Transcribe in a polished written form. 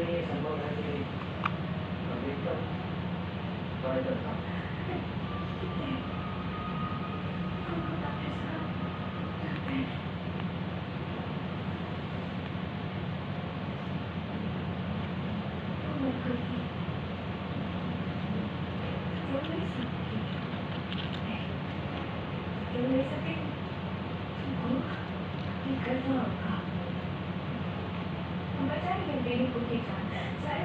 ये संभव है कि कभी तो ट्राई करता हूँ। Membaca yang dari bukti kan, saya